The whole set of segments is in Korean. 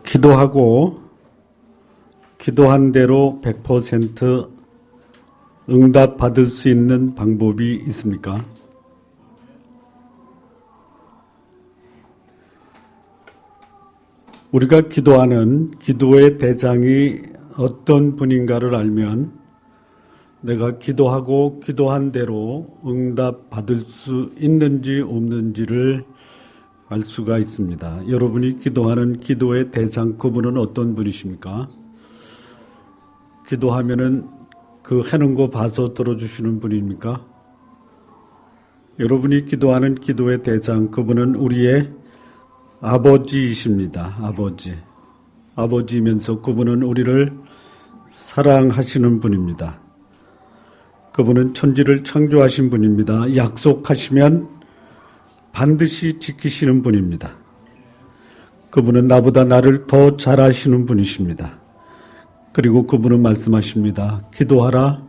기도하고 기도한 대로 100% 응답 받을 수 있는 방법이 있습니까? 우리가 기도하는 기도의 대상이 어떤 분인가를 알면 내가 기도하고 기도한 대로 응답 받을 수 있는지 없는지를 알 수가 있습니다. 여러분이 기도하는 기도의 대상, 그분은 어떤 분이십니까? 기도하면은 그 하는 거 봐서 들어주시는 분입니까? 여러분이 기도하는 기도의 대상, 그분은 우리의 아버지이십니다. 아버지이면서 그분은 우리를 사랑하시는 분입니다. 그분은 천지를 창조하신 분입니다. 약속하시면 반드시 지키시는 분입니다. 그분은 나보다 나를 더 잘 아시는 분이십니다. 그리고 그분은 말씀하십니다. 기도하라.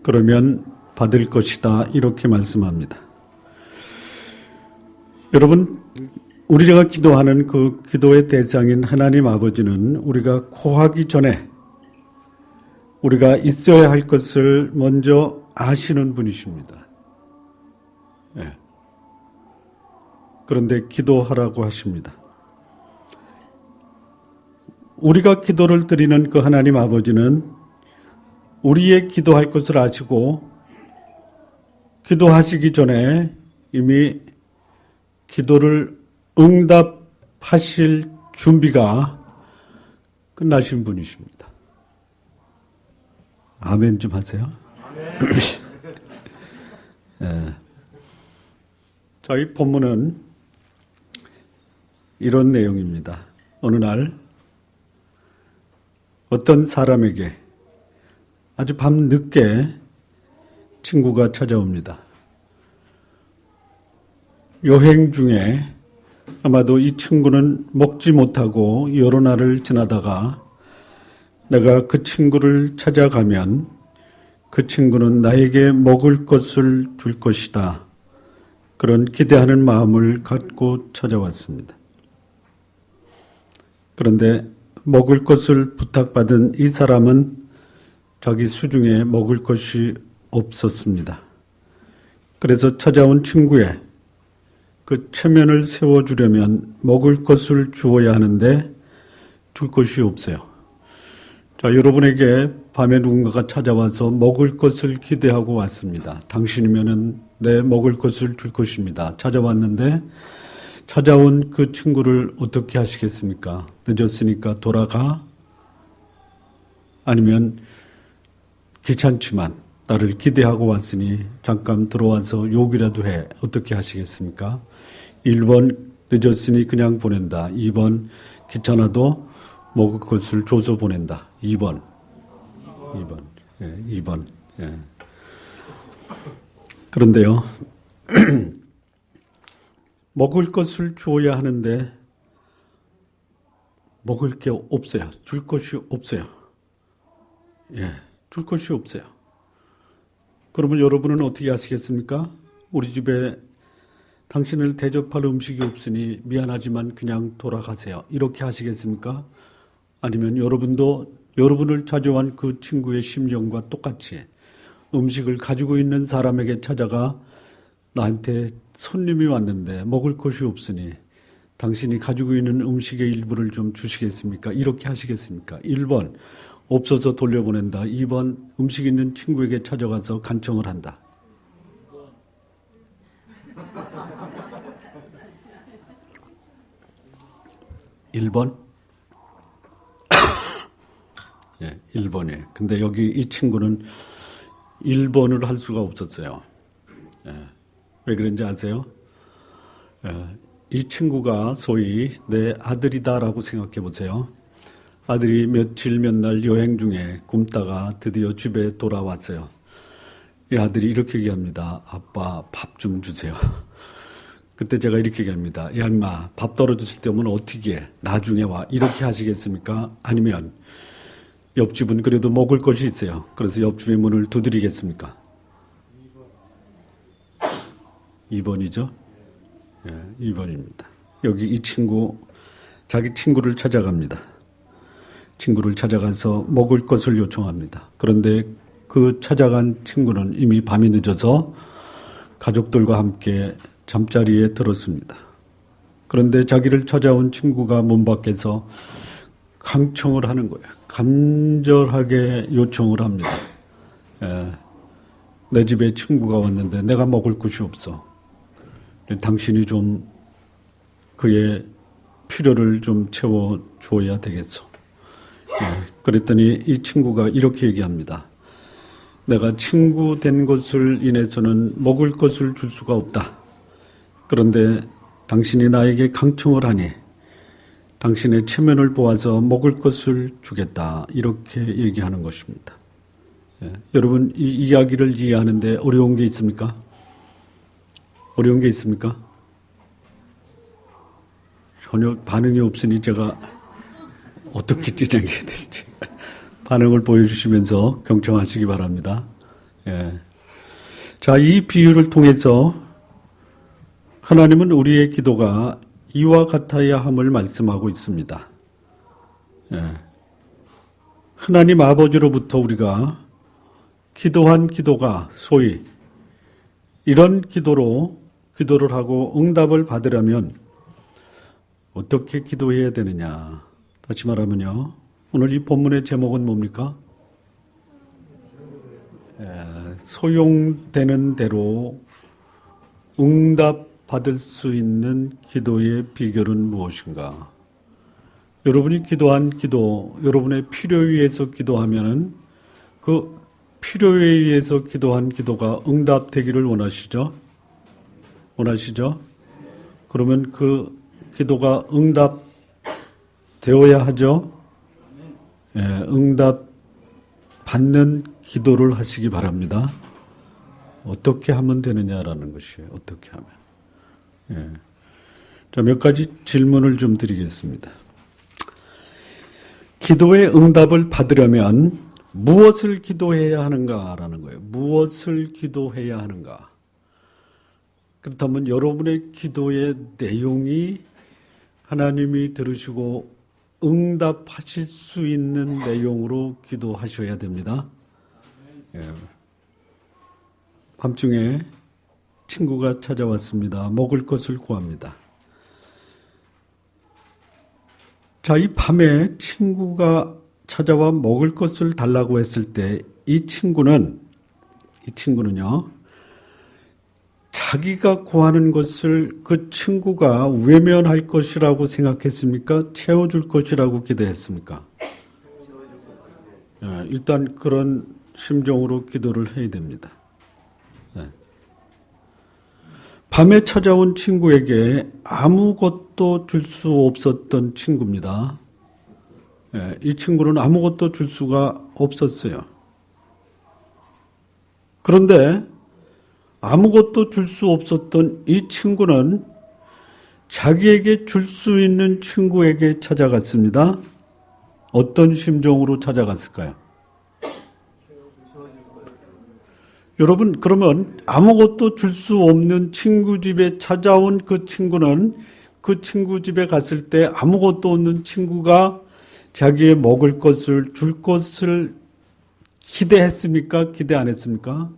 그러면 받을 것이다. 이렇게 말씀합니다. 여러분, 우리가 기도하는 그 기도의 대상인 하나님 아버지는 우리가 구하기 전에 우리가 있어야 할 것을 먼저 아시는 분이십니다. 네. 그런데 기도하라고 하십니다. 우리가 기도를 드리는 그 하나님 아버지는 우리의 기도할 것을 아시고 기도하시기 전에 이미 기도를 응답하실 준비가 끝나신 분이십니다. 아멘 좀 하세요. 네. 저희 본문은 이런 내용입니다. 어느 날 어떤 사람에게 아주 밤늦게 친구가 찾아옵니다. 여행 중에 아마도 이 친구는 먹지 못하고 여러 날을 지나다가 내가 그 친구를 찾아가면 그 친구는 나에게 먹을 것을 줄 것이다. 그런 기대하는 마음을 갖고 찾아왔습니다. 그런데 먹을 것을 부탁받은 이 사람은 자기 수중에 먹을 것이 없었습니다. 그래서 찾아온 친구의 그 체면을 세워주려면 먹을 것을 주어야 하는데 줄 것이 없어요. 자, 여러분에게 밤에 누군가가 찾아와서 먹을 것을 기대하고 왔습니다. 당신이면은 내 먹을 것을 줄 것입니다. 찾아왔는데 찾아온 그 친구를 어떻게 하시겠습니까? 늦었으니까 돌아가? 아니면 귀찮지만 나를 기대하고 왔으니 잠깐 들어와서 욕이라도 해. 어떻게 하시겠습니까? 1번 늦었으니 그냥 보낸다. 2번 귀찮아도 먹을 것을 줘서 보낸다. 2번. 예, 2번. 예. 그런데요. 먹을 것을 주어야 하는데 먹을 게 없어요. 줄 것이 없어요. 예, 줄 것이 없어요. 그러면 여러분은 어떻게 하시겠습니까? 우리 집에 당신을 대접할 음식이 없으니 미안하지만 그냥 돌아가세요. 이렇게 하시겠습니까? 아니면 여러분도 여러분을 찾아온 그 친구의 심정과 똑같이 음식을 가지고 있는 사람에게 찾아가 나한테 손님이 왔는데 먹을 것이 없으니 당신이 가지고 있는 음식의 일부를 좀 주시겠습니까? 이렇게 하시겠습니까? 1번 없어서 돌려보낸다. 2번 음식 있는 친구에게 찾아가서 간청을 한다. 1번? 예, 1번이에요. 근데 여기 이 친구는 1번을 할 수가 없었어요. 예, 왜 그런지 아세요? 예, 이 친구가 소위 내 아들이다라고 생각해 보세요. 아들이 며칠 몇 날 여행 중에 굶다가 드디어 집에 돌아왔어요. 이 아들이 이렇게 얘기합니다. 아빠 밥 좀 주세요. 그때 제가 이렇게 얘기합니다. 야 임마 밥 떨어졌을 때 오면 어떻게 해? 나중에 와. 이렇게 하시겠습니까? 아니면 옆집은 그래도 먹을 것이 있어요. 그래서 옆집의 문을 두드리겠습니까? 2번이죠? 예, 2번입니다. 여기 이 친구 자기 친구를 찾아갑니다. 친구를 찾아가서 먹을 것을 요청합니다. 그런데 그 찾아간 친구는 이미 밤이 늦어서 가족들과 함께 잠자리에 들었습니다. 그런데 자기를 찾아온 친구가 문 밖에서 강청을 하는 거예요. 간절하게 요청을 합니다. 내 집에 친구가 왔는데 내가 먹을 것이 없어. 당신이 좀 그의 필요를 좀 채워줘야 되겠소. 그랬더니 이 친구가 이렇게 얘기합니다. 내가 친구 된 것을 인해서는 먹을 것을 줄 수가 없다. 그런데 당신이 나에게 강청을 하니 당신의 체면을 보아서 먹을 것을 주겠다. 이렇게 얘기하는 것입니다. 여러분 이 이야기를 이해하는데 어려운 게 있습니까? 어려운 게 있습니까? 전혀 반응이 없으니 제가 어떻게 진행해야 될지 반응을 보여주시면서 경청하시기 바랍니다. 자, 이 비유를 통해서 하나님은 우리의 기도가 이와 같아야 함을 말씀하고 있습니다. 하나님 아버지로부터 우리가 기도한 기도가 소위 이런 기도를 하고 응답을 받으려면 어떻게 기도해야 되느냐. 다시 말하면요. 오늘 이 본문의 제목은 뭡니까? 소용되는 대로 응답 받을 수 있는 기도의 비결은 무엇인가? 여러분이 기도한 기도, 여러분의 필요에 의해서 기도하면은 그 필요에 의해서 기도한 기도가 응답되기를 원하시죠? 원하시죠? 그러면 그 기도가 응답되어야 하죠? 응답 받는 기도를 하시기 바랍니다. 어떻게 하면 되느냐라는 것이에요. 어떻게 하면. 자, 몇 가지 질문을 좀 드리겠습니다. 기도의 응답을 받으려면 무엇을 기도해야 하는가라는 거예요. 무엇을 기도해야 하는가. 그렇다면 여러분의 기도의 내용이 하나님이 들으시고 응답하실 수 있는 내용으로 기도하셔야 됩니다. 밤중에 친구가 찾아왔습니다. 먹을 것을 구합니다. 자, 이 밤에 친구가 찾아와 먹을 것을 달라고 했을 때 이 친구는요, 자기가 구하는 것을 그 친구가 외면할 것이라고 생각했습니까? 채워줄 것이라고 기대했습니까? 일단 그런 심정으로 기도를 해야 됩니다. 밤에 찾아온 친구에게 아무것도 줄 수 없었던 친구입니다. 이 친구는 아무것도 줄 수가 없었어요. 그런데 아무것도 줄 수 없었던 이 친구는 자기에게 줄 수 있는 친구에게 찾아갔습니다. 어떤 심정으로 찾아갔을까요? 여러분, 그러면 아무것도 줄 수 없는 친구 집에 찾아온 그 친구는 그 친구 집에 갔을 때 아무것도 없는 친구가 자기의 먹을 것을 줄 것을 기대했습니까? 기대 안 했습니까?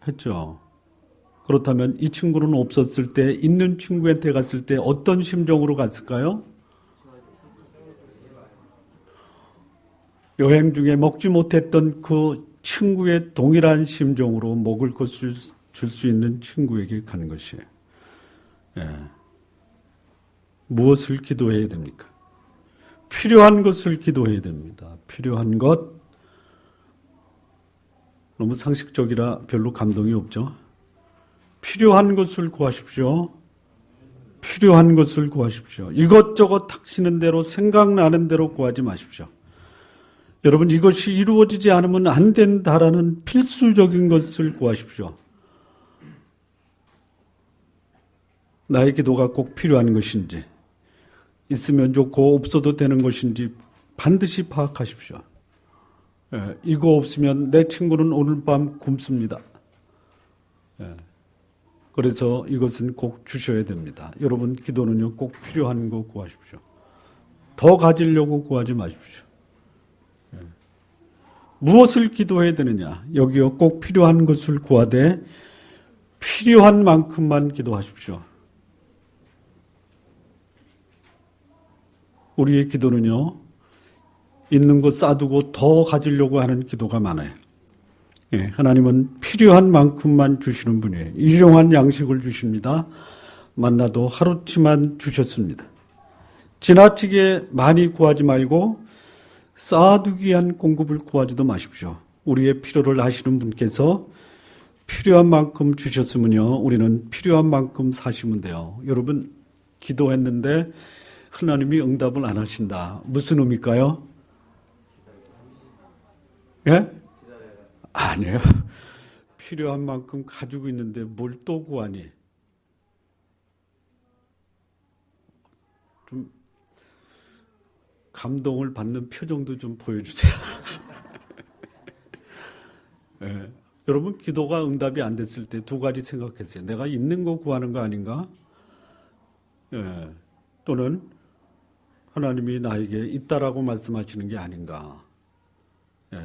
했죠. 그렇다면 이 친구는 없었을 때 있는 친구한테 갔을 때 어떤 심정으로 갔을까요? 여행 중에 먹지 못했던 그 친구의 동일한 심정으로 먹을 것을 줄 수 있는 친구에게 가는 것이에요. 무엇을 기도해야 됩니까? 필요한 것을 기도해야 됩니다. 필요한 것. 너무 상식적이라 별로 감동이 없죠. 필요한 것을 구하십시오. 필요한 것을 구하십시오. 이것저것 닥치는 대로 생각나는 대로 구하지 마십시오. 여러분, 이것이 이루어지지 않으면 안 된다라는 필수적인 것을 구하십시오. 나의 기도가 꼭 필요한 것인지, 있으면 좋고 없어도 되는 것인지 반드시 파악하십시오. 이거 없으면 내 친구는 오늘 밤 굶습니다. 그래서 이것은 꼭 주셔야 됩니다. 여러분 기도는요 꼭 필요한 거 구하십시오. 더 가지려고 구하지 마십시오. 무엇을 기도해야 되느냐? 여기요 꼭 필요한 것을 구하되 필요한 만큼만 기도하십시오. 우리의 기도는요 있는 것 쌓아두고 더 가지려고 하는 기도가 많아요. 예, 하나님은 필요한 만큼만 주시는 분이에요. 일용한 양식을 주십니다. 만나도 하루치만 주셨습니다. 지나치게 많이 구하지 말고 쌓아두기 위한 공급을 구하지도 마십시오. 우리의 필요를 아시는 분께서 필요한 만큼 주셨으면요 우리는 필요한 만큼 사시면 돼요. 여러분 기도했는데 하나님이 응답을 안 하신다. 무슨 의미일까요? 예? 아니에요. 필요한 만큼 가지고 있는데 뭘 또 구하니? 좀 감동을 받는 표정도 좀 보여주세요. 예. 여러분 기도가 응답이 안 됐을 때 두 가지 생각했어요. 내가 있는 거 구하는 거 아닌가? 예. 또는 하나님이 나에게 있다라고 말씀하시는 게 아닌가? 예.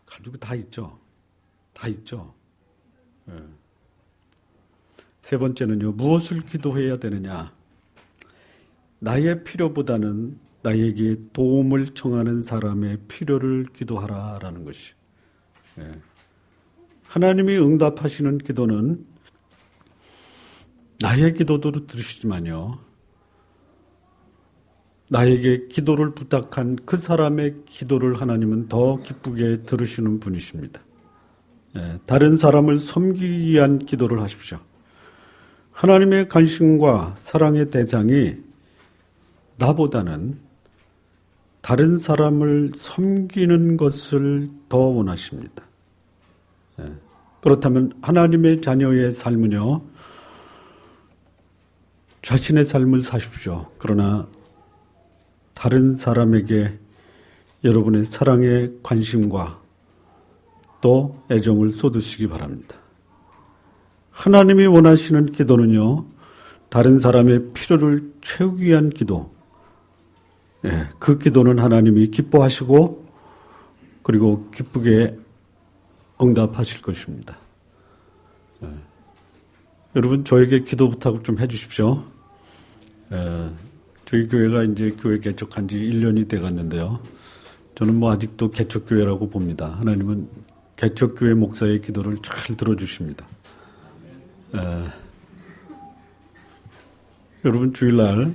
가지고 다 있죠. 다 있죠. 예. 세 번째는요. 무엇을 기도해야 되느냐? 나의 필요보다는 나에게 도움을 청하는 사람의 필요를 기도하라라는 것이. 예. 하나님이 응답하시는 기도는 나의 기도도 들으시지만요. 나에게 기도를 부탁한 그 사람의 기도를 하나님은 더 기쁘게 들으시는 분이십니다. 예, 다른 사람을 섬기기 위한 기도를 하십시오. 하나님의 관심과 사랑의 대상이 나보다는 다른 사람을 섬기는 것을 더 원하십니다. 예, 그렇다면 하나님의 자녀의 삶은요. 자신의 삶을 사십시오. 그러나 다른 사람에게 여러분의 사랑의 관심과 또 애정을 쏟으시기 바랍니다. 하나님이 원하시는 기도는요. 다른 사람의 필요를 채우기 위한 기도. 예, 그 기도는 하나님이 기뻐하시고 그리고 기쁘게 응답하실 것입니다. 예, 여러분 저에게 기도 부탁을 좀 해주십시오. 저희 교회가 이제 교회 개척한 지 1년이 돼 갔는데요. 저는 뭐 아직도 개척교회라고 봅니다. 하나님은 개척교회 목사의 기도를 잘 들어주십니다. 여러분 주일날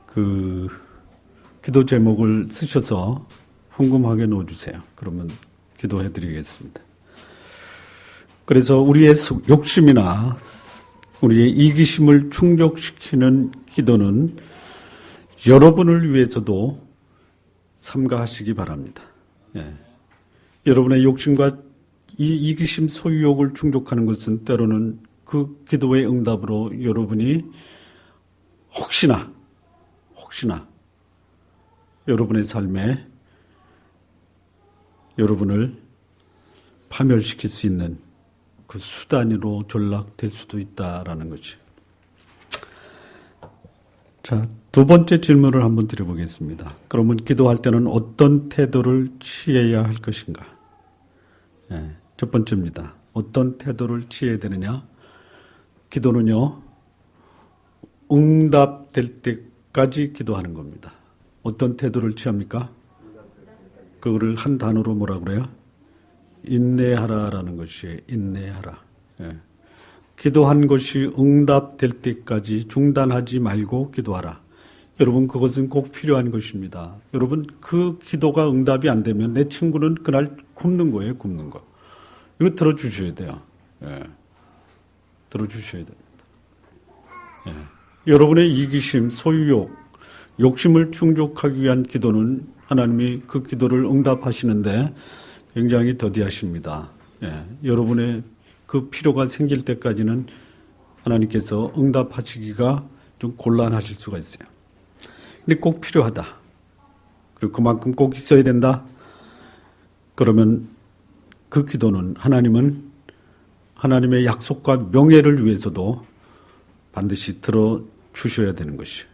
그 기도 제목을 쓰셔서 헌금하게 넣어주세요. 그러면 기도해드리겠습니다. 그래서 우리의 욕심이나 우리의 이기심을 충족시키는 기도는 여러분을 위해서도 삼가하시기 바랍니다. 예. 여러분의 욕심과 이 이기심 소유욕을 충족하는 것은 때로는 그 기도의 응답으로 여러분이 혹시나 여러분의 삶에 여러분을 파멸시킬 수 있는 그 수단으로 전락될 수도 있다라는 거죠. 자, 두 번째 질문을 한번 드려보겠습니다. 그러면 기도할 때는 어떤 태도를 취해야 할 것인가? 예, 첫 번째입니다. 어떤 태도를 취해야 되느냐? 기도는요, 응답될 때까지 기도하는 겁니다. 어떤 태도를 취합니까? 그거를 한 단어로 뭐라 그래요? 인내하라라는 것이 인내하라. 예. 기도한 것이 응답될 때까지 중단하지 말고 기도하라. 여러분 그것은 꼭 필요한 것입니다. 여러분 그 기도가 응답이 안 되면 내 친구는 그날 굶는 거예요. 굶는 거. 이거 들어주셔야 돼요. 예. 들어주셔야 됩니다. 예. 여러분의 이기심, 소유욕, 욕심을 충족하기 위한 기도는 하나님이 그 기도를 응답하시는데 굉장히 더디하십니다. 예. 여러분의 그 필요가 생길 때까지는 하나님께서 응답하시기가 좀 곤란하실 수가 있어요. 근데 꼭 필요하다. 그리고 그만큼 꼭 있어야 된다. 그러면 그 기도는 하나님은 하나님의 약속과 명예를 위해서도 반드시 들어주셔야 되는 것이에요.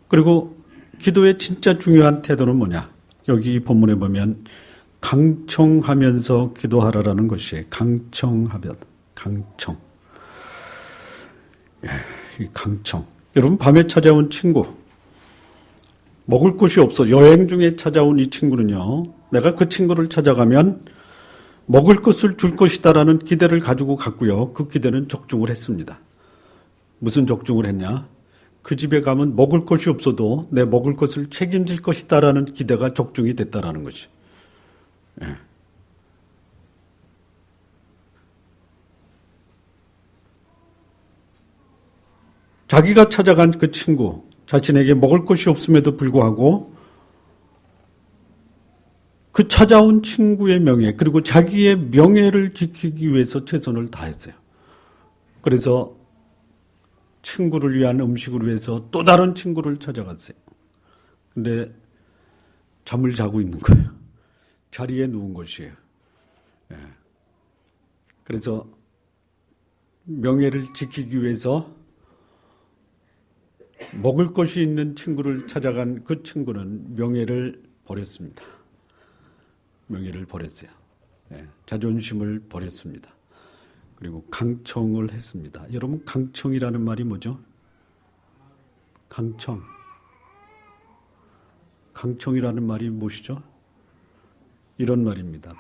그리고 기도의 진짜 중요한 태도는 뭐냐? 여기 이 본문에 보면 강청하면서 기도하라라는 것이에요. 강청하면, 강청. 이 강청. 여러분, 밤에 찾아온 친구, 먹을 곳이 없어 여행 중에 찾아온 이 친구는요, 내가 그 친구를 찾아가면 먹을 것을 줄 것이다라는 기대를 가지고 갔고요. 그 기대는 적중을 했습니다. 무슨 적중을 했냐? 그 집에 가면 먹을 것이 없어도 내 먹을 것을 책임질 것이다라는 기대가 적중이 됐다라는 것이. 예. 자기가 찾아간 그 친구, 자신에게 먹을 것이 없음에도 불구하고 그 찾아온 친구의 명예, 그리고 자기의 명예를 지키기 위해서 최선을 다했어요. 그래서 친구를 위한 음식을 위해서 또 다른 친구를 찾아갔어요. 근데 잠을 자고 있는 거예요. 자리에 누운 것이에요. 예. 그래서 명예를 지키기 위해서 먹을 것이 있는 친구를 찾아간 그 친구는 명예를 버렸습니다. 명예를 버렸어요. 예. 자존심을 버렸습니다. 그리고 강청을 했습니다. 여러분, 강청이라는 말이 뭐죠? 강청. 강청이라는 말이 무엇이죠? 이런 말입니다.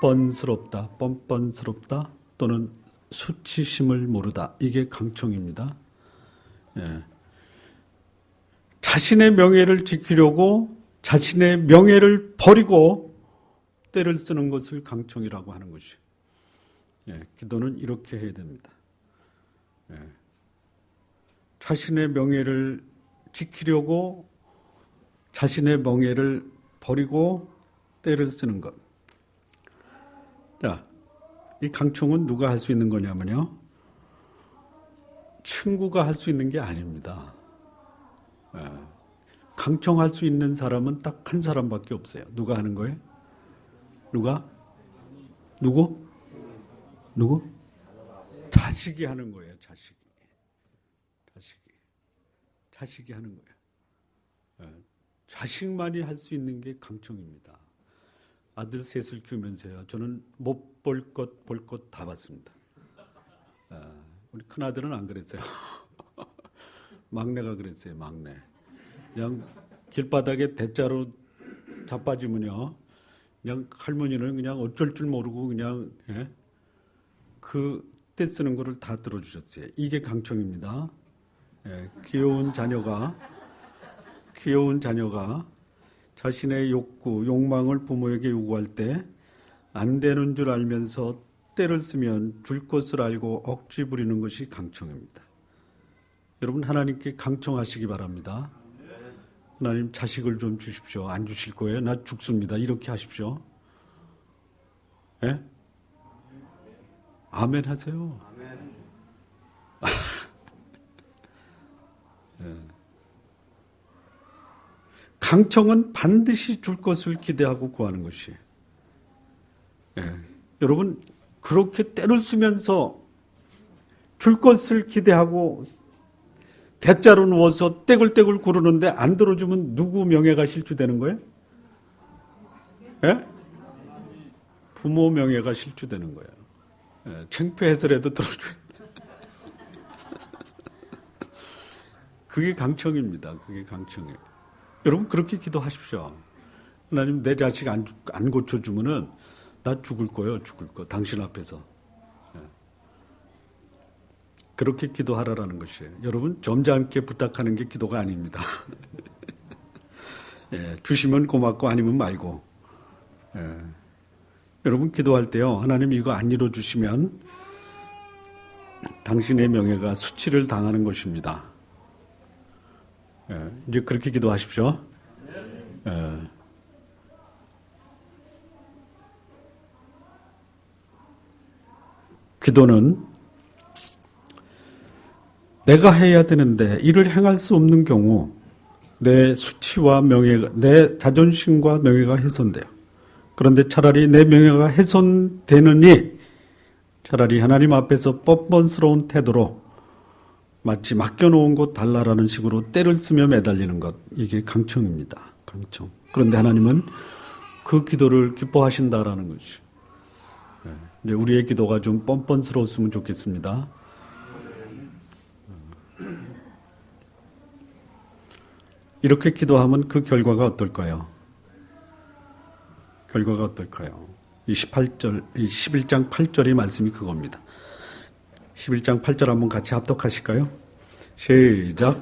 뻔뻔스럽다, 뻔뻔스럽다 또는 수치심을 모르다. 이게 강청입니다. 예. 자신의 명예를 지키려고 자신의 명예를 버리고 때를 쓰는 것을 강청이라고 하는 것이에요. 예, 기도는 이렇게 해야 됩니다. 예, 자신의 명예를 지키려고 자신의 명예를 버리고 때를 쓰는 것. 자, 이 강청은 누가 할 수 있는 거냐면요, 친구가 할 수 있는 게 아닙니다. 예, 강청할 수 있는 사람은 딱 한 사람밖에 없어요. 누가 하는 거예요? 누가? 누구? 자식이 하는 거예요. 자식이 하는 거예요. 자식만이 할 수 있는 게 강청입니다. 아들 셋을 키우면서요, 저는 못 볼 것, 볼 것 다 봤습니다. 우리 큰아들은 안 그랬어요. 막내가 그랬어요. 막내. 그냥 길바닥에 대자로 자빠지면요, 그냥 할머니는 그냥 어쩔 줄 모르고 그냥, 예? 그 때 쓰는 거를 다 들어주셨어요. 이게 강청입니다. 예, 귀여운 자녀가 자신의 욕구, 욕망을 부모에게 요구할 때 안 되는 줄 알면서 때를 쓰면 줄 것을 알고 억지 부리는 것이 강청입니다. 여러분, 하나님께 강청하시기 바랍니다. 하나님, 자식을 좀 주십시오. 안 주실 거예요? 나 죽습니다. 이렇게 하십시오. 예? 아멘 하세요. 예. 강청은 반드시 줄 것을 기대하고 구하는 것이에요. 예. 여러분, 그렇게 때를 쓰면서 줄 것을 기대하고 대자로 누워서 떼굴떼굴 구르는데 안 들어주면 누구 명예가 실추되는 거예요? 예? 부모 명예가 실추되는 거예요. 예, 창피해서라도 들어줘야 돼. 그게 강청입니다. 그게 강청이에요. 여러분, 그렇게 기도하십시오. 하나님, 내 자식 안 고쳐주면은 나 죽을 거예요. 죽을 거. 당신 앞에서. 예. 그렇게 기도하라라는 것이에요. 여러분, 점잖게 부탁하는 게 기도가 아닙니다. 예, 주시면 고맙고 아니면 말고. 예. 여러분, 기도할 때요, 하나님 이거 안 이루어주시면 당신의 명예가 수치를 당하는 것입니다. 예, 이제 그렇게 기도하십시오. 예. 기도는 내가 해야 되는데 이를 행할 수 없는 경우 내 수치와 명예가, 내 자존심과 명예가 훼손돼요. 그런데 차라리 내 명예가 훼손되느니 차라리 하나님 앞에서 뻔뻔스러운 태도로 마치 맡겨놓은 곳 달라라는 식으로 때를 쓰며 매달리는 것, 이게 강청입니다. 강청. 그런데 하나님은 그 기도를 기뻐하신다라는 것이. 이제 우리의 기도가 좀 뻔뻔스러웠으면 좋겠습니다. 이렇게 기도하면 그 결과가 어떨까요? 결과가 어떨까요? 이 11장 8절의 말씀이 그겁니다. 11장 8절 한번 같이 합독하실까요? 시작.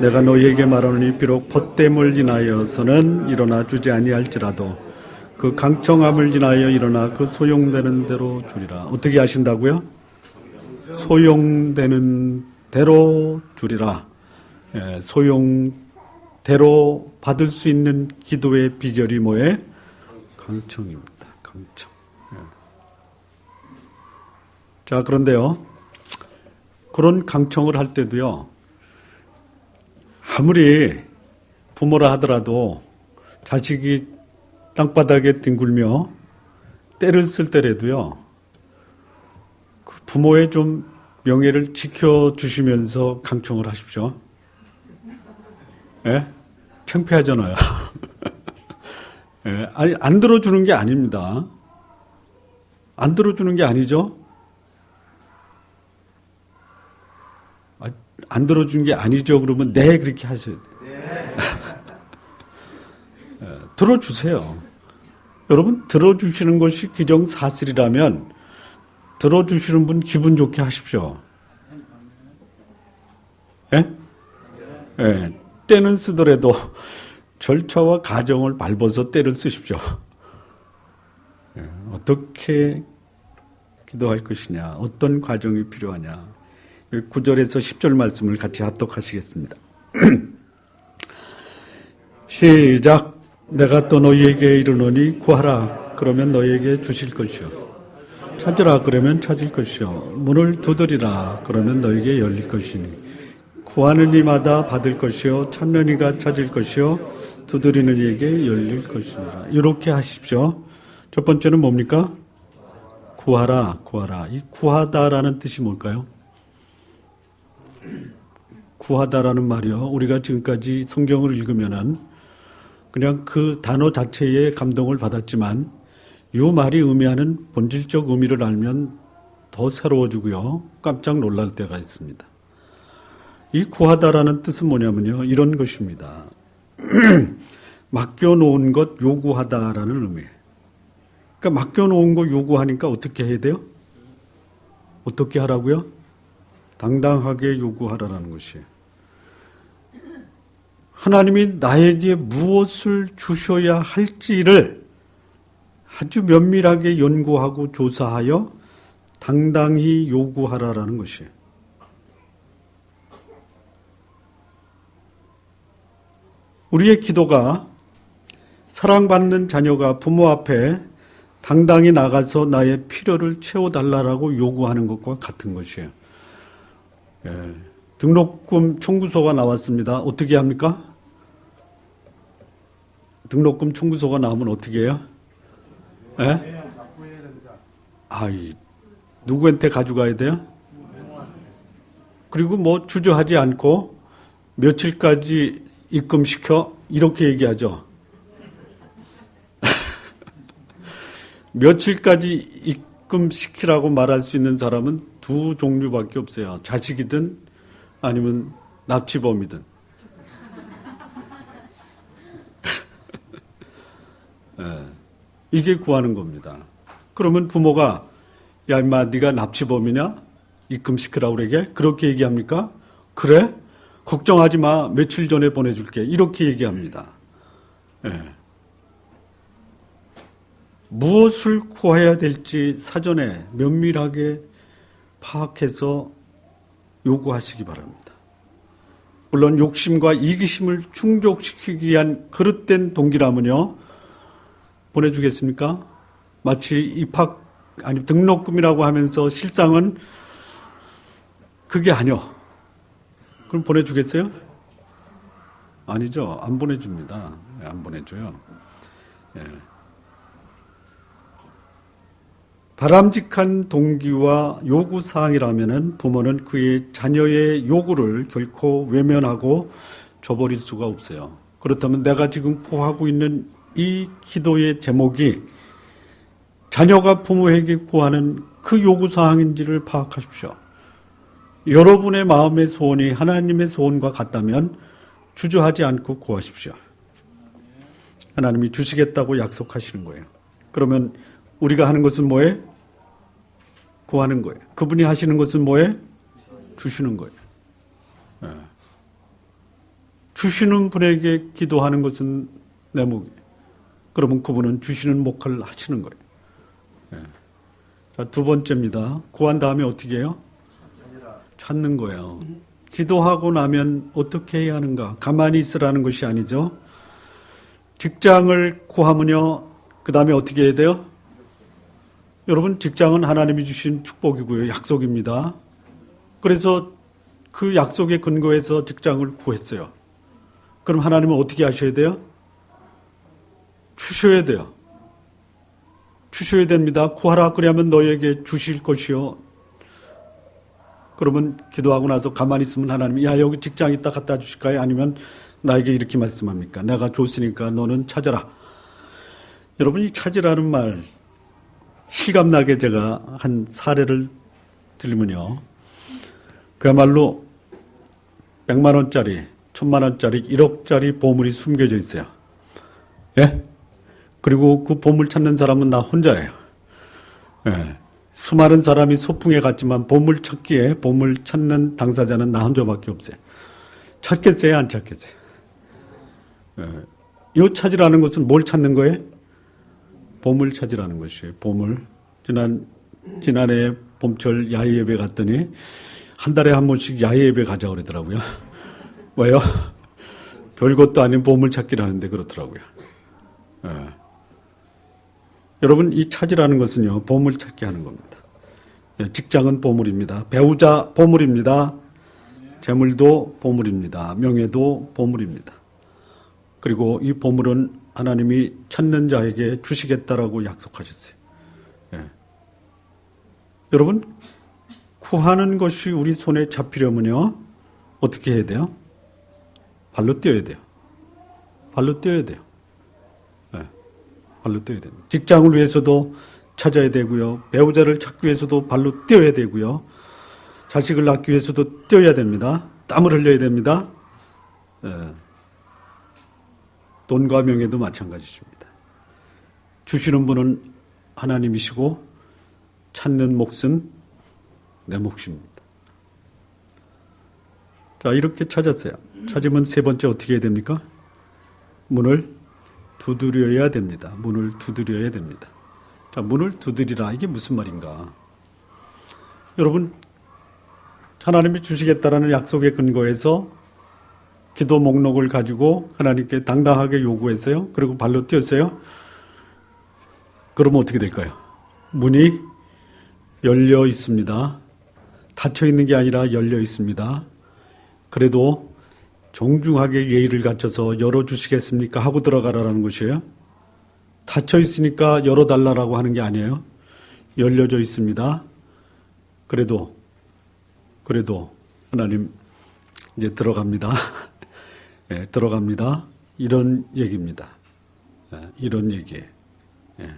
내가 너희에게 말하노니 비록 벗됨을 인하여서는 일어나 주지 아니할지라도 그 강청함을 인하여 일어나 그 소용되는 대로 주리라. 어떻게 하신다고요? 소용되는 대로 주리라. 소용대로 받을 수 있는 기도의 비결이 뭐예요? 강청입니다. 강청. 자, 그런데요, 그런 강청을 할 때도요, 아무리 부모라 하더라도 자식이 땅바닥에 뒹굴며 때를 쓸 때라도요, 그 부모의 좀 명예를 지켜주시면서 강청을 하십시오. 예? 창피하잖아요. 예, 아니, 안 들어주는 게 아닙니다. 안 들어주는 게 아니죠? 안 들어준 게 아니죠? 그러면 네, 그렇게 하세요. 예, 들어주세요. 여러분, 들어주시는 것이 기정사실이라면 들어주시는 분 기분 좋게 하십시오. 예? 예, 때는 쓰더라도 절차와 과정을 밟아서 때를 쓰십시오. 예, 어떻게 기도할 것이냐, 어떤 과정이 필요하냐. 9절에서 10절 말씀을 같이 합독하시겠습니다. 시작. 내가 또 너희에게 이르노니 구하라 그러면 너희에게 주실 것이요 찾으라 그러면 찾을 것이요 문을 두드리라 그러면 너희에게 열릴 것이니 구하는 이마다 받을 것이요 찾는 이가 찾을 것이요 두드리는 이에게 열릴 것이니라. 이렇게 하십시오. 첫 번째는 뭡니까? 구하라, 구하라. 이 구하다라는 뜻이 뭘까요? 구하다라는 말이요, 우리가 지금까지 성경을 읽으면은 그냥 그 단어 자체에 감동을 받았지만 이 말이 의미하는 본질적 의미를 알면 더 새로워지고요, 깜짝 놀랄 때가 있습니다. 이 구하다라는 뜻은 뭐냐면요, 이런 것입니다. 맡겨놓은 것 요구하다라는 의미예요. 그러니까 맡겨놓은 거 요구하니까 어떻게 해야 돼요? 어떻게 하라고요? 당당하게 요구하라는 것이에요. 하나님이 나에게 무엇을 주셔야 할지를 아주 면밀하게 연구하고 조사하여 당당히 요구하라라는 것이에요. 우리의 기도가 사랑받는 자녀가 부모 앞에 당당히 나가서 나의 필요를 채워달라고 요구하는 것과 같은 것이에요. 예, 등록금 청구서가 나왔습니다. 어떻게 합니까? 등록금 청구서가 나오면 어떻게 해요? 예? 누구한테 가져가야 돼요? 그리고 뭐 주저하지 않고 며칠까지 입금시켜? 이렇게 얘기하죠. 며칠까지 입금시키라고 말할 수 있는 사람은 두 종류밖에 없어요. 자식이든 아니면 납치범이든. 네, 이게 구하는 겁니다. 그러면 부모가 야 임마 네가 납치범이냐? 입금시키라고 그러게? 그렇게 얘기합니까? 그래? 걱정하지 마. 며칠 전에 보내줄게. 이렇게 얘기합니다. 네. 무엇을 구해야 될지 사전에 면밀하게 파악해서 요구하시기 바랍니다. 물론 욕심과 이기심을 충족시키기 위한 그릇된 동기라면요, 보내주겠습니까? 마치 등록금이라고 하면서 실상은 그게 아니요. 그럼 보내주겠어요? 아니죠. 안 보내줍니다. 안 보내줘요. 예. 바람직한 동기와 요구사항이라면 부모는 그의 자녀의 요구를 결코 외면하고 줘버릴 수가 없어요. 그렇다면 내가 지금 구하고 있는 이 기도의 제목이 자녀가 부모에게 구하는 그 요구사항인지를 파악하십시오. 여러분의 마음의 소원이 하나님의 소원과 같다면 주저하지 않고 구하십시오. 하나님이 주시겠다고 약속하시는 거예요. 그러면 우리가 하는 것은 뭐예요? 구하는 거예요. 그분이 하시는 것은 뭐예요? 주시는 거예요. 예. 주시는 분에게 기도하는 것은 내 몫이에요. 그러면 그분은 주시는 몫을 하시는 거예요. 예. 자, 두 번째입니다. 구한 다음에 어떻게 해요? 찾는 거예요. 기도하고 나면 어떻게 해야 하는가? 가만히 있으라는 것이 아니죠. 직장을 구하면요. 그 다음에 어떻게 해야 돼요? 여러분, 직장은 하나님이 주신 축복이고요. 약속입니다. 그래서 그 약속에 근거해서 직장을 구했어요. 그럼 하나님은 어떻게 하셔야 돼요? 주셔야 돼요. 주셔야 됩니다. 구하라 그러면 너에게 주실 것이요. 그러면 기도하고 나서 가만히 있으면 하나님이 야 여기 직장 있다 갖다 주실까요? 아니면 나에게 이렇게 말씀합니까? 내가 줬으니까 너는 찾아라. 여러분 이 찾으라는 말 실감나게 제가 한 사례를 들으면요. 그야말로 100만 원짜리, 1000만 원짜리, 1억짜리 보물이 숨겨져 있어요. 예? 그리고 그 보물 찾는 사람은 나 혼자예요. 예. 수많은 사람이 소풍에 갔지만 보물 찾기에 보물 찾는 당사자는 나 혼자밖에 없어요. 찾겠어요? 안 찾겠어요? 예. 이 찾으라는 것은 뭘 찾는 거예요? 보물 찾으라는 것이에요. 보물. 지난해 봄철 야외 예배 갔더니 한 달에 한 번씩 야외 예배 가자 그러더라고요. 왜요? 별것도 아닌 보물 찾기라는데 그렇더라고요. 예. 여러분 이 찾으라는 것은요. 보물 찾기 하는 겁니다. 예, 직장은 보물입니다. 배우자 보물입니다. 재물도 보물입니다. 명예도 보물입니다. 그리고 이 보물은 하나님이 찾는 자에게 주시겠다라고 약속하셨어요. 예. 여러분 구하는 것이 우리 손에 잡히려면요. 어떻게 해야 돼요? 발로 뛰어야 돼요. 발로 뛰어야 돼요. 예. 발로 뛰어야 됩니다. 직장을 위해서도 찾아야 되고요. 배우자를 찾기 위해서도 발로 뛰어야 되고요. 자식을 낳기 위해서도 뛰어야 됩니다. 땀을 흘려야 됩니다. 예. 돈과 명예도 마찬가지입니다. 주시는 분은 하나님이시고 찾는 몫은 내 몫입니다. 자, 이렇게 찾았어요. 찾으면 세 번째 어떻게 해야 됩니까? 문을 두드려야 됩니다. 문을 두드려야 됩니다. 자, 문을 두드리라. 이게 무슨 말인가? 여러분, 하나님이 주시겠다라는 약속에 근거해서 기도 목록을 가지고 하나님께 당당하게 요구했어요. 그리고 발로 뛰었어요. 그러면 어떻게 될까요? 문이 열려 있습니다. 닫혀 있는 게 아니라 열려 있습니다. 그래도 정중하게 예의를 갖춰서 열어주시겠습니까? 하고 들어가라라는 것이에요. 닫혀 있으니까 열어달라고 하는 게 아니에요. 열려져 있습니다. 그래도 하나님 이제 들어갑니다. 예, 들어갑니다. 이런 얘기입니다. 예, 이런 얘기예요. 예.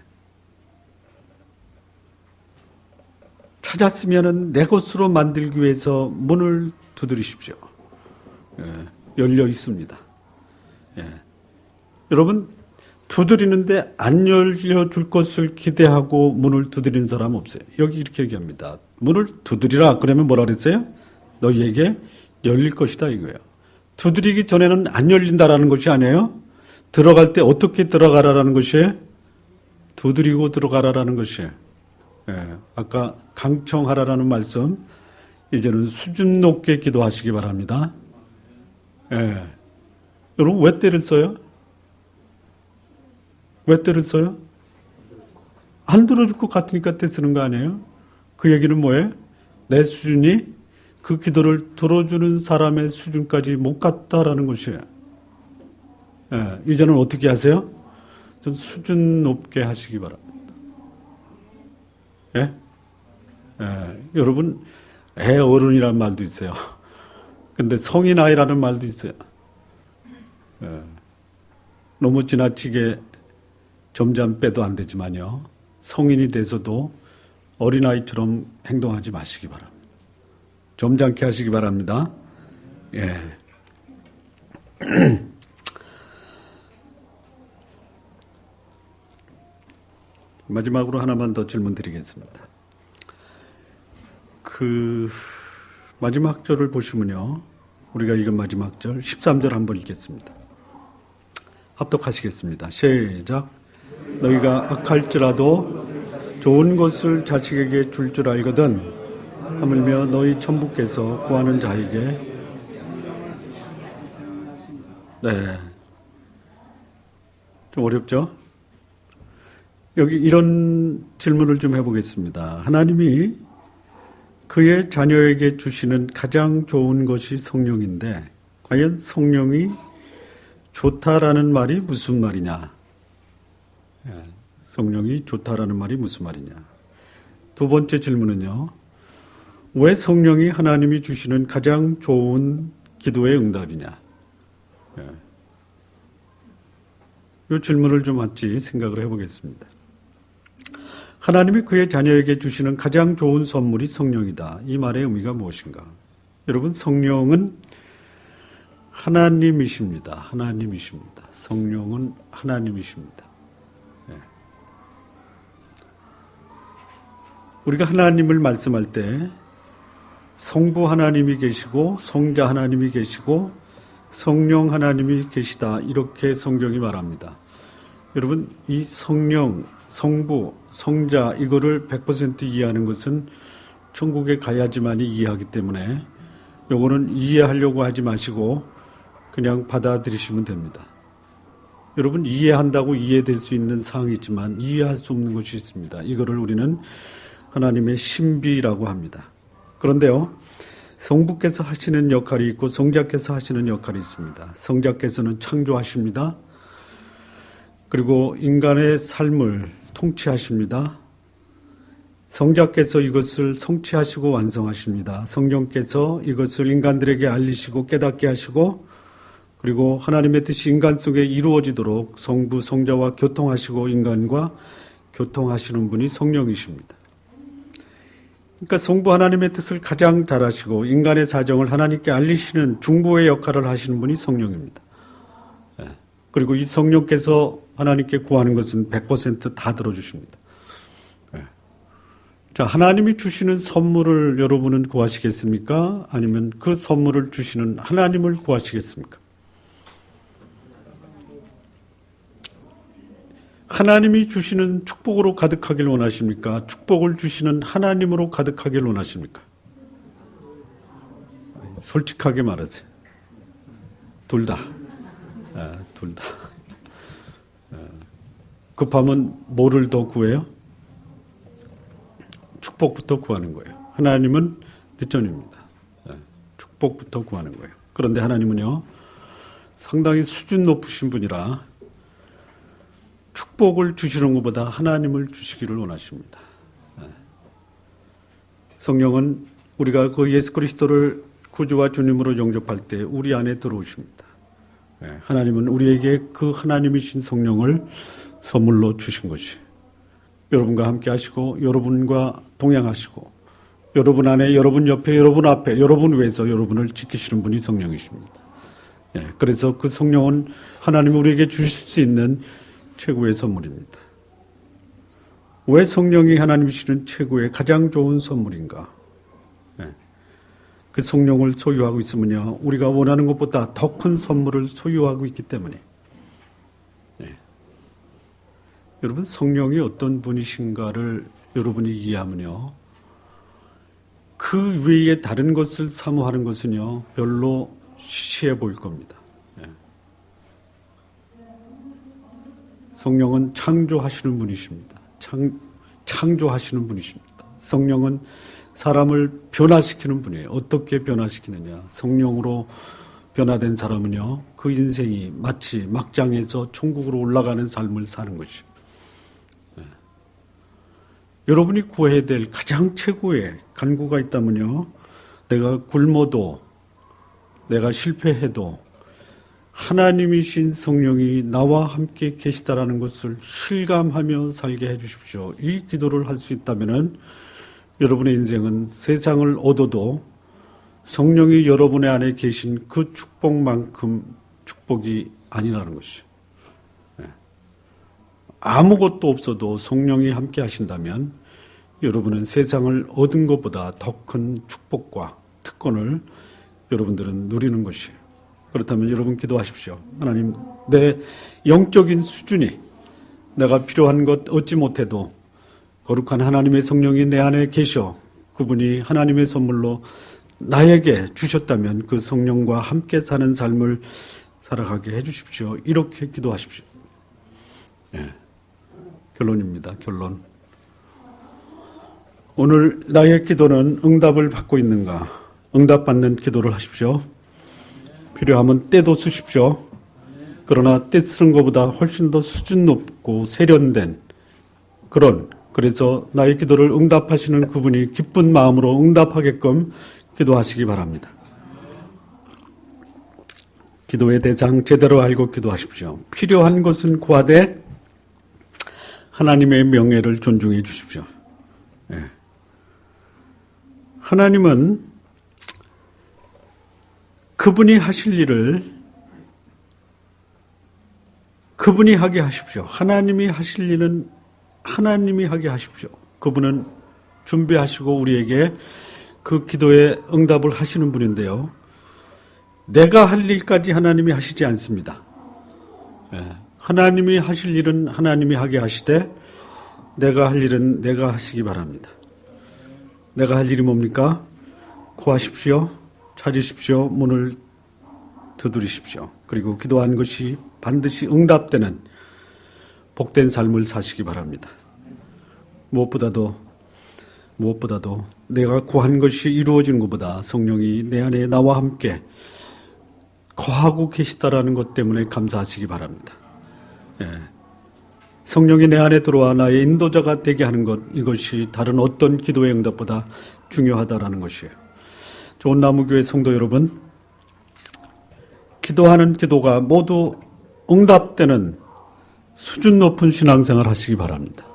찾았으면은 내 것으로 만들기 위해서 문을 두드리십시오. 예, 열려 있습니다. 예. 여러분 두드리는데 안 열려줄 것을 기대하고 문을 두드리는 사람 없어요. 여기 이렇게 얘기합니다. 문을 두드리라. 그러면 뭐라 그랬어요? 너희에게 열릴 것이다 이거예요. 두드리기 전에는 안 열린다라는 것이 아니에요. 들어갈 때 어떻게 들어가라라는 것이에요. 두드리고 들어가라라는 것이에요. 예, 아까 강청하라라는 말씀 이제는 수준 높게 기도하시기 바랍니다. 예. 여러분 왜 때를 써요? 왜 때를 써요? 안 들어줄 것 같으니까 때 쓰는 거 아니에요? 그 얘기는 뭐예요? 내 수준이 그 기도를 들어주는 사람의 수준까지 못 갔다라는 것이에요. 예, 이제는 어떻게 하세요? 좀 수준 높게 하시기 바랍니다. 예? 여러분, 애 어른이라는 말도 있어요. 근데 성인 아이라는 말도 있어요. 너무 지나치게 점잖 빼도 안 되지만요. 성인이 돼서도 어린아이처럼 행동하지 마시기 바랍니다. 점잖게 하시기 바랍니다. 예. 마지막으로 하나만 더 질문 드리겠습니다. 마지막 절을 보시면요. 우리가 읽은 마지막 절 13절 한번 읽겠습니다. 합독하시겠습니다. 시작. 너희가 악할지라도 좋은 것을 자식에게 줄 줄 알거든 하물며 너희 천부께서 구하는 자에게 네. 좀 어렵죠? 여기 이런 질문을 좀 해보겠습니다. 하나님이 그의 자녀에게 주시는 가장 좋은 것이 성령인데 과연 성령이 좋다라는 말이 무슨 말이냐? 성령이 좋다라는 말이 무슨 말이냐? 두 번째 질문은요. 왜 성령이 하나님이 주시는 가장 좋은 기도의 응답이냐? 이 질문을 좀 같이 생각을 해보겠습니다. 하나님이 그의 자녀에게 주시는 가장 좋은 선물이 성령이다. 이 말의 의미가 무엇인가? 여러분, 성령은 하나님이십니다. 하나님이십니다. 성령은 하나님이십니다. 우리가 하나님을 말씀할 때 성부 하나님이 계시고 성자 하나님이 계시고 성령 하나님이 계시다. 이렇게 성경이 말합니다. 여러분, 이 성령, 성부, 성자 이거를 100% 이해하는 것은 천국에 가야지만이 이해하기 때문에 요거는 이해하려고 하지 마시고 그냥 받아들이시면 됩니다. 여러분, 이해한다고 이해될 수 있는 사항이 있지만 이해할 수 없는 것이 있습니다. 이거를 우리는 하나님의 신비라고 합니다. 그런데요, 성부께서 하시는 역할이 있고 성자께서 하시는 역할이 있습니다. 성자께서는 창조하십니다. 그리고 인간의 삶을 통치하십니다. 성자께서 이것을 성취하시고 완성하십니다. 성령께서 이것을 인간들에게 알리시고 깨닫게 하시고 그리고 하나님의 뜻이 인간 속에 이루어지도록 성부, 성자와 교통하시고 인간과 교통하시는 분이 성령이십니다. 그러니까 성부 하나님의 뜻을 가장 잘하시고 인간의 사정을 하나님께 알리시는 중보의 역할을 하시는 분이 성령입니다. 그리고 이 성령께서 하나님께 구하는 것은 100% 다 들어주십니다. 자, 하나님이 주시는 선물을 여러분은 구하시겠습니까? 아니면 그 선물을 주시는 하나님을 구하시겠습니까? 하나님이 주시는 축복으로 가득하길 원하십니까? 축복을 주시는 하나님으로 가득하길 원하십니까? 솔직하게 말하세요. 둘 다. 둘 다. 급하면 뭐를 더 구해요? 축복부터 구하는 거예요. 하나님은 뒷전입니다. 축복부터 구하는 거예요. 그런데 하나님은요, 상당히 수준 높으신 분이라 축복을 주시는 것보다 하나님을 주시기를 원하십니다. 성령은 우리가 그 예수 그리스도를 구주와 주님으로 영접할 때 우리 안에 들어오십니다. 하나님은 우리에게 그 하나님이신 성령을 선물로 주신 것이 여러분과 함께 하시고 여러분과 동행하시고 여러분 안에, 여러분 옆에, 여러분 앞에, 여러분 위에서 여러분을 지키시는 분이 성령이십니다. 그래서 그 성령은 하나님이 우리에게 주실 수 있는 최고의 선물입니다. 왜 성령이 하나님이 주시는 최고의 가장 좋은 선물인가? 그 성령을 소유하고 있으면요, 우리가 원하는 것보다 더 큰 선물을 소유하고 있기 때문에. 여러분, 성령이 어떤 분이신가를 여러분이 이해하면요, 그 외에 다른 것을 사모하는 것은요, 별로 시시해 보일 겁니다. 성령은 창조하시는 분이십니다. 창조하시는 분이십니다. 성령은 사람을 변화시키는 분이에요. 어떻게 변화시키느냐? 성령으로 변화된 사람은요, 그 인생이 마치 막장에서 천국으로 올라가는 삶을 사는 것이에요. 여러분이 구해야 될 가장 최고의 간구가 있다면요, 내가 굶어도, 내가 실패해도 하나님이신 성령이 나와 함께 계시다라는 것을 실감하며 살게 해주십시오. 이 기도를 할 수 있다면 여러분의 인생은 세상을 얻어도 성령이 여러분의 안에 계신 그 축복만큼 축복이 아니라는 것이죠. 아무것도 없어도 성령이 함께 하신다면 여러분은 세상을 얻은 것보다 더 큰 축복과 특권을 여러분들은 누리는 것이에요. 그렇다면 여러분 기도하십시오. 하나님, 내 영적인 수준이 내가 필요한 것 얻지 못해도 거룩한 하나님의 성령이 내 안에 계셔 그분이 하나님의 선물로 나에게 주셨다면 그 성령과 함께 사는 삶을 살아가게 해주십시오. 이렇게 기도하십시오. 결론입니다. 결론. 오늘 나의 기도는 응답을 받고 있는가? 응답받는 기도를 하십시오. 필요하면 때도 쓰십시오. 그러나 때 쓰는 것보다 훨씬 더 수준 높고 세련된 그래서 나의 기도를 응답하시는 그분이 기쁜 마음으로 응답하게끔 기도하시기 바랍니다. 기도의 대상 제대로 알고 기도하십시오. 필요한 것은 구하되 하나님의 명예를 존중해 주십시오. 하나님은 그분이 하실 일을 그분이 하게 하십시오. 하나님이 하실 일은 하나님이 하게 하십시오. 그분은 준비하시고 우리에게 그 기도에 응답을 하시는 분인데요. 내가 할 일까지 하나님이 하시지 않습니다. 하나님이 하실 일은 하나님이 하게 하시되 내가 할 일은 내가 하시기 바랍니다. 내가 할 일이 뭡니까? 구하십시오. 찾으십시오. 문을 두드리십시오. 그리고 기도한 것이 반드시 응답되는 복된 삶을 사시기 바랍니다. 무엇보다도 내가 구한 것이 이루어지는 것보다 성령이 내 안에 나와 함께 거하고 계시다라는 것 때문에 감사하시기 바랍니다. 성령이 내 안에 들어와 나의 인도자가 되게 하는 것, 이것이 다른 어떤 기도의 응답보다 중요하다라는 것이에요. 좋은 나무교회 성도 여러분, 기도하는 기도가 모두 응답되는 수준 높은 신앙생활 하시기 바랍니다.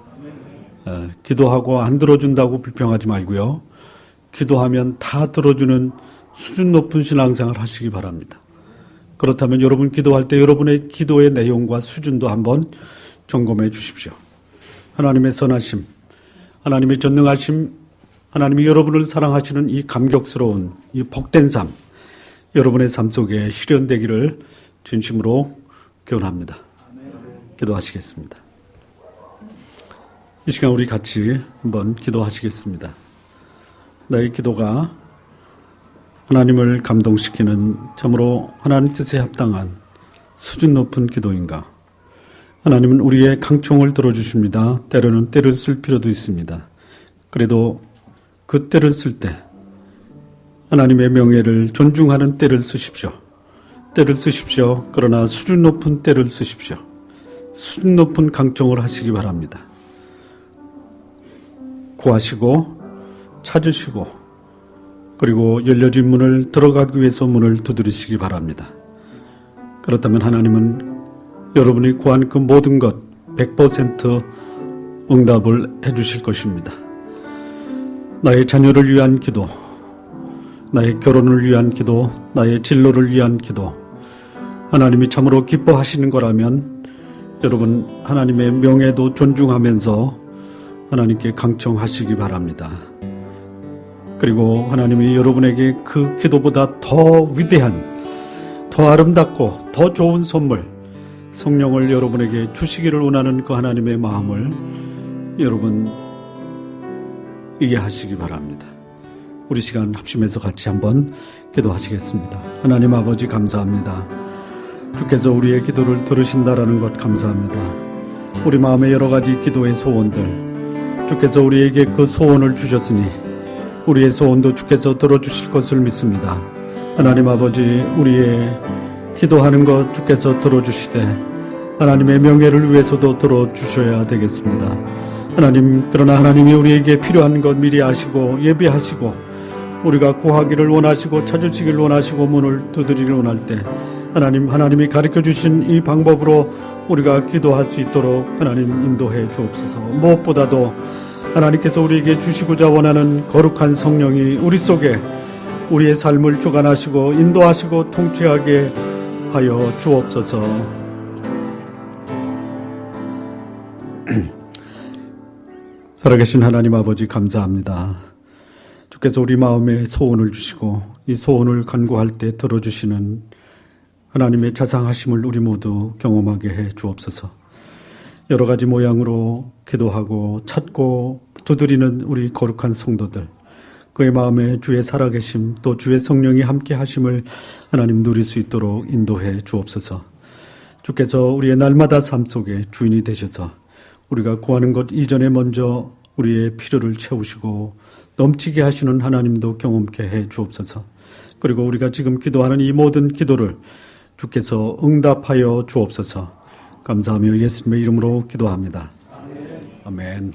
기도하고 안 들어준다고 불평하지 말고요. 기도하면 다 들어주는 수준 높은 신앙생활 하시기 바랍니다. 그렇다면 여러분 기도할 때 여러분의 기도의 내용과 수준도 한번 점검해 주십시오. 하나님의 선하심, 하나님의 전능하심, 하나님이 여러분을 사랑하시는 이 감격스러운 이 복된 삶, 여러분의 삶 속에 실현되기를 진심으로 기원합니다. 기도하시겠습니다. 이 시간 우리 같이 한번 기도하시겠습니다. 나의 기도가 하나님을 감동시키는 참으로 하나님 뜻에 합당한 수준 높은 기도인가? 하나님은 우리의 강청을 들어주십니다. 때로는 때를 쓸 필요도 있습니다. 그래도 그 때를 쓸 때 하나님의 명예를 존중하는 때를 쓰십시오. 때를 쓰십시오. 그러나 수준 높은 때를 쓰십시오. 수준 높은 강청을 하시기 바랍니다. 구하시고 찾으시고 그리고 열려진 문을 들어가기 위해서 문을 두드리시기 바랍니다. 그렇다면 하나님은 여러분이 구한 그 모든 것 100% 응답을 해주실 것입니다. 나의 자녀를 위한 기도, 나의 결혼을 위한 기도, 나의 진로를 위한 기도, 하나님이 참으로 기뻐하시는 거라면 여러분 하나님의 명예도 존중하면서 하나님께 강청하시기 바랍니다. 그리고 하나님이 여러분에게 그 기도보다 더 위대한, 더 아름답고 더 좋은 선물, 성령을 여러분에게 주시기를 원하는 그 하나님의 마음을 여러분 이해하시기 바랍니다. 우리 시간 합심해서 같이 한번 기도하시겠습니다. 하나님 아버지 감사합니다. 주께서 우리의 기도를 들으신다라는 것 감사합니다. 우리 마음의 여러 가지 기도의 소원들, 주께서 우리에게 그 소원을 주셨으니 우리의 소원도 주께서 들어주실 것을 믿습니다. 하나님 아버지, 우리의 기도하는 것 주께서 들어주시되 하나님의 명예를 위해서도 들어주셔야 되겠습니다. 하나님, 그러나 하나님이 우리에게 필요한 것 미리 아시고 예비하시고 우리가 구하기를 원하시고 찾으시기를 원하시고 문을 두드리기를 원할 때 하나님이 가르쳐 주신 이 방법으로 우리가 기도할 수 있도록 하나님 인도해 주옵소서. 무엇보다도 하나님께서 우리에게 주시고자 원하는 거룩한 성령이 우리 속에 우리의 삶을 주관하시고 인도하시고 통치하게 하여 주옵소서. 살아계신 하나님 아버지 감사합니다. 주께서 우리 마음에 소원을 주시고 이 소원을 간구할 때 들어주시는 하나님의 자상하심을 우리 모두 경험하게 해 주옵소서. 여러 가지 모양으로 기도하고 찾고 두드리는 우리 거룩한 성도들, 그의 마음에 주의 살아계심 또 주의 성령이 함께 하심을 하나님 누릴 수 있도록 인도해 주옵소서. 주께서 우리의 날마다 삶 속에 주인이 되셔서 우리가 구하는 것 이전에 먼저 우리의 필요를 채우시고 넘치게 하시는 하나님도 경험케 해 주옵소서. 그리고 우리가 지금 기도하는 이 모든 기도를 주께서 응답하여 주옵소서. 감사하며 예수님의 이름으로 기도합니다. 아멘.